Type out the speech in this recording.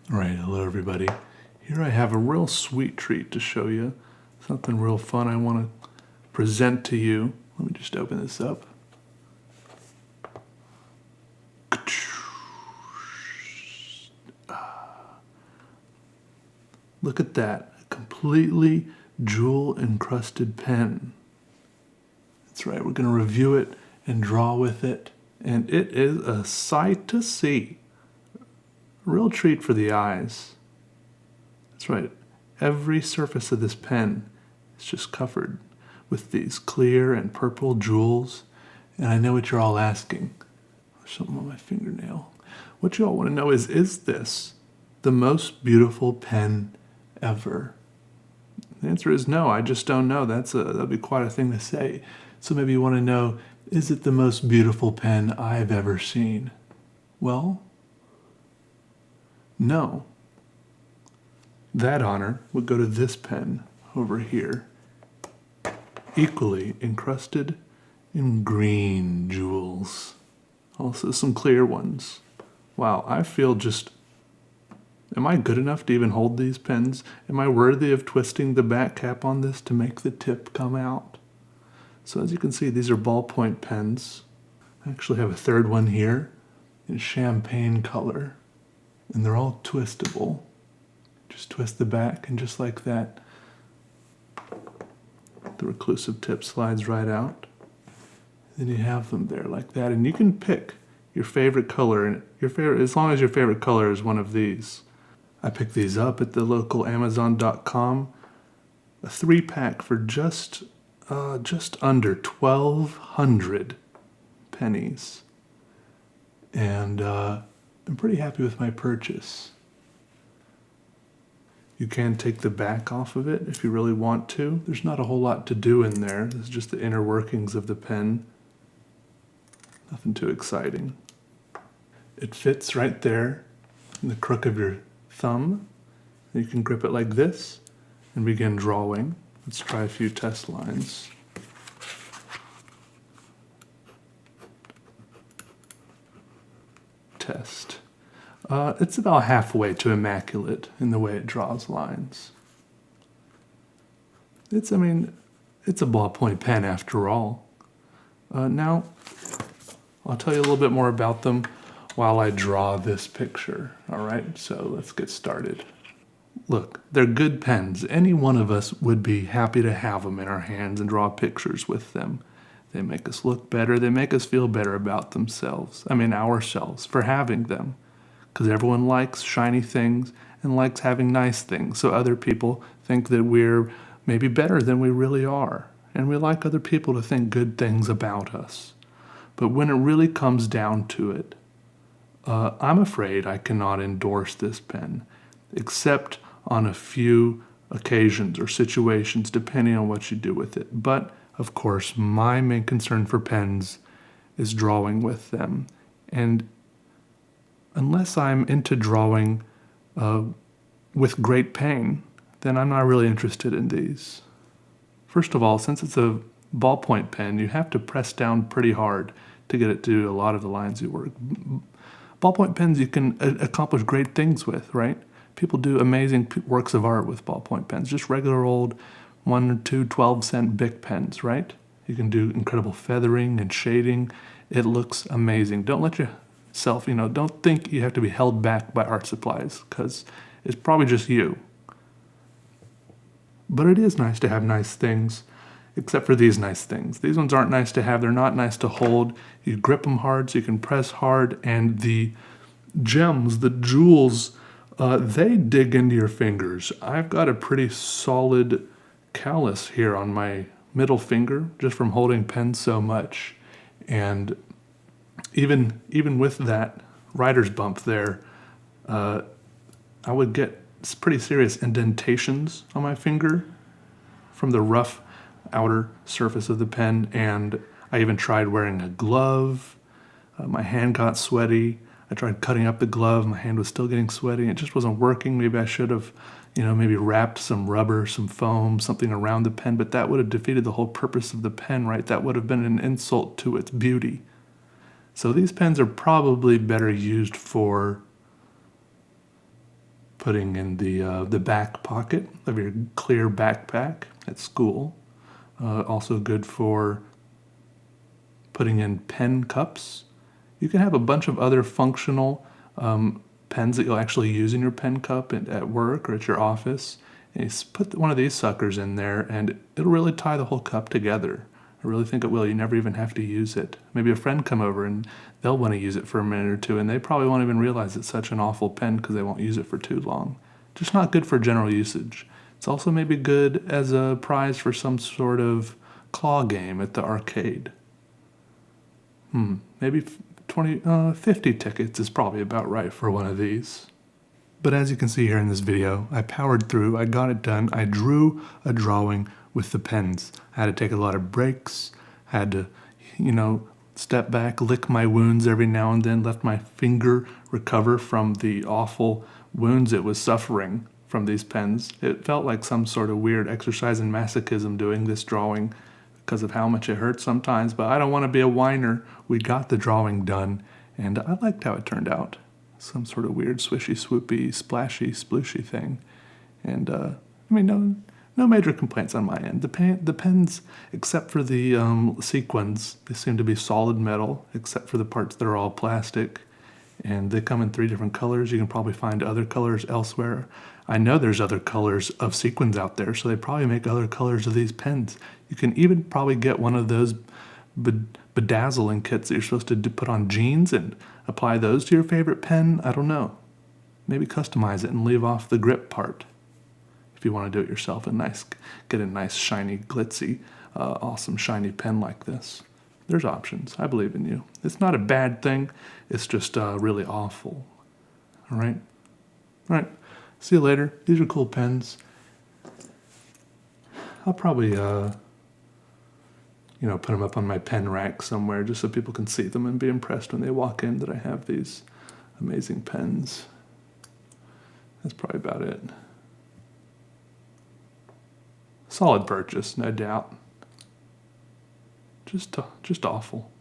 All right, hello everybody. Here I have a real sweet treat to show you. Something real fun I want to present to you. Let me just open this up. Look at that, a completely jewel encrusted pen. That's right, we're going to review it and draw with it. And it is a sight to see. A real treat for the eyes. That's right. Every surface of this pen is just covered with these clear and purple jewels. And I know what you're all asking. There's something on my fingernail. What you all want to know is this the most beautiful pen ever? The answer is no, I just don't know. That'd be quite a thing to say. So maybe you want to know, is it the most beautiful pen I've ever seen? Well, no. That honor would go to this pen over here, equally encrusted in green jewels. Also some clear ones. Wow, I feel just, am I good enough to even hold these pens? Am I worthy of twisting the back cap on this to make the tip come out? So as you can see, these are ballpoint pens. I actually have a third one here in champagne color, and they're all twistable. Just twist the back, and just like that, the reclusive tip slides right out. Then you have them there like that, and you can pick your favorite color, and as long as your favorite color is one of these. I picked these up at the local Amazon.com, a 3-pack for just under 1,200 pennies, and I'm pretty happy with my purchase. You can take the back off of it if you really want to. There's not a whole lot to do in there. This is just the inner workings of the pen. Nothing too exciting. It fits right there in the crook of your thumb. You can grip it like this and begin drawing. Let's try a few test lines. Test. It's about halfway to immaculate in the way it draws lines. It's a ballpoint pen after all. Now, I'll tell you a little bit more about them while I draw this picture. All right, so let's get started. Look, they're good pens. Any one of us would be happy to have them in our hands and draw pictures with them. They make us look better. They make us feel better about ourselves for having them. Because everyone likes shiny things and likes having nice things. So other people think that we're maybe better than we really are. And we like other people to think good things about us. But when it really comes down to it, I'm afraid I cannot endorse this pen, except on a few occasions or situations, depending on what you do with it. But, of course, my main concern for pens is drawing with them. And unless I'm into drawing with great pain, then I'm not really interested in these. First of all, since it's a ballpoint pen, you have to press down pretty hard to get it to do a lot of the lines you work. Ballpoint pens you can accomplish great things with, right? People do amazing works of art with ballpoint pens, just regular old 1 or 2 12-cent Bic pens, right? You can do incredible feathering and shading. It looks amazing. Don't let yourself, don't think you have to be held back by art supplies, because it's probably just you. But it is nice to have nice things, except for these nice things. These ones aren't nice to have. They're not nice to hold. You grip them hard so you can press hard, and the gems, the jewels, they dig into your fingers. I've got a pretty solid callus here on my middle finger just from holding pens so much. And even with that writer's bump there, I would get pretty serious indentations on my finger from the rough outer surface of the pen, and I even tried wearing a glove. My hand got sweaty. I tried cutting up the glove. My hand was still getting sweaty. It just wasn't working. Maybe I should have, maybe wrapped some rubber, some foam, something around the pen, but that would have defeated the whole purpose of the pen, right? That would have been an insult to its beauty. So these pens are probably better used for putting in the back pocket of your clear backpack at school. Also good for putting in pen cups. You can have a bunch of other functional pens that you'll actually use in your pen cup at work or at your office. And you put one of these suckers in there and it'll really tie the whole cup together. I really think it will. You never even have to use it. Maybe a friend come over and they'll want to use it for a minute or two and they probably won't even realize it's such an awful pen because they won't use it for too long. Just not good for general usage. It's also maybe good as a prize for some sort of claw game at the arcade. Maybe 50 tickets is probably about right for one of these. But as you can see here in this video, I powered through, I got it done, I drew a drawing with the pens. I had to take a lot of breaks, had to, step back, lick my wounds every now and then, let my finger recover from the awful wounds it was suffering from these pens. It felt like some sort of weird exercise in masochism doing this drawing because of how much it hurts sometimes, but I don't want to be a whiner. We got the drawing done, and I liked how it turned out. Some sort of weird swishy, swoopy, splashy, splooshy thing. And, no major complaints on my end. The pens, except for the sequins, they seem to be solid metal, except for the parts that are all plastic. And they come in 3 different colors. You can probably find other colors elsewhere. I know there's other colors of sequins out there, so they probably make other colors of these pens. You can even probably get one of those bedazzling kits that you're supposed to put on jeans and apply those to your favorite pen. I don't know. Maybe customize it and leave off the grip part if you want to do it yourself and get a nice, shiny, glitzy, awesome, shiny pen like this. There's options. I believe in you. It's not a bad thing. It's just really awful. All right? All right. See you later. These are cool pens. I'll probably, put them up on my pen rack somewhere just so people can see them and be impressed when they walk in that I have these amazing pens. That's probably about it. Solid purchase, no doubt. Just awful.